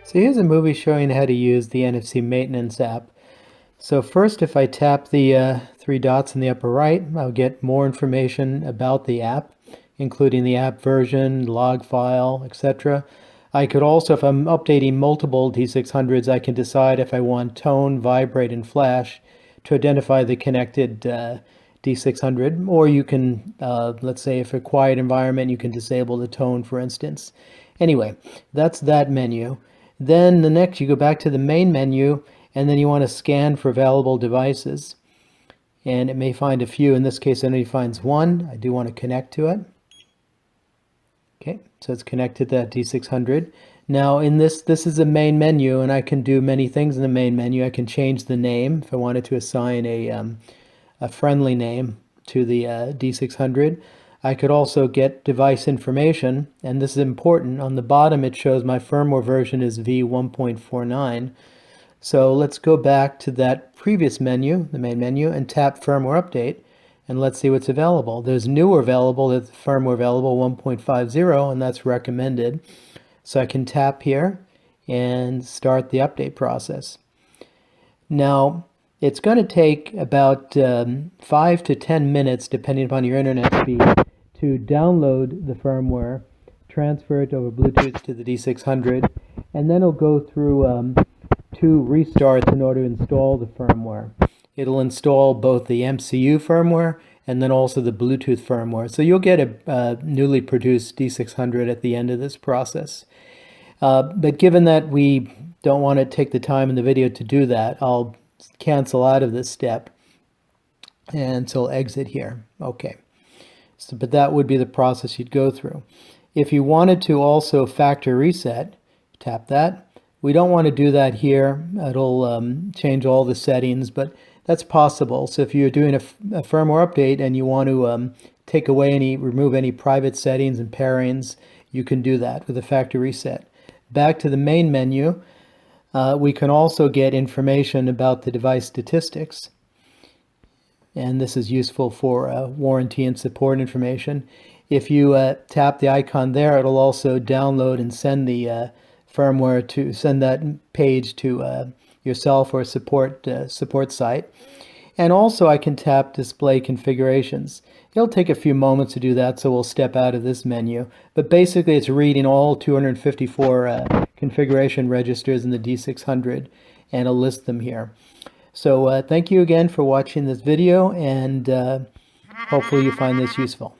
So here's a movie showing how to use the NFC Maintenance App. So first, if I tap the three dots in the upper right, I'll get more information about the app, including the app version, log file, etc. I could also, if I'm updating multiple D600s, I can decide if I want tone, vibrate, and flash to identify the connected D600, or you can, let's say if a quiet environment, you can disable the tone, for instance. Anyway, that's that menu. Then the next, you go back to the main menu, and then you want to scan for available devices. And it may find a few. In this case, it only finds one. I do want to connect to it. Okay, so it's connected to that D600. Now in this is the main menu, and I can do many things in the main menu. I can change the name if I wanted to assign a friendly name to the D600. I could also get device information, and this is important. On the bottom it shows my firmware version is v1.49. So let's go back to that previous menu, the main menu, and tap firmware update, and let's see what's available. There's newer available, there's firmware available 1.50, and that's recommended. So I can tap here and start the update process. Now it's going to take about 5 to 10 minutes, depending upon your internet speed, to download the firmware, transfer it over Bluetooth to the D600, and then it'll go through 2 restarts in order to install the firmware. It'll install both the MCU firmware and then also the Bluetooth firmware. So you'll get a newly produced D600 at the end of this process. But given that we don't want to take the time in the video to do that, I'll cancel out of this step, and so I'll exit here. Okay. So, but that would be the process you'd go through. If you wanted to also factory reset, tap that. We don't want to do that here. It'll change all the settings, but that's possible. So if you're doing a firmware update and you want to take away remove any private settings and pairings, you can do that with a factory reset. Back to the main menu, we can also get information about the device statistics. And this is useful for warranty and support information. If you tap the icon there, it'll also download and send the firmware to send that page to yourself or support site. And also I can tap display configurations. It'll take a few moments to do that, so we'll step out of this menu. But basically it's reading all 254 configuration registers in the D600, and it'll list them here. So thank you again for watching this video, and hopefully you find this useful.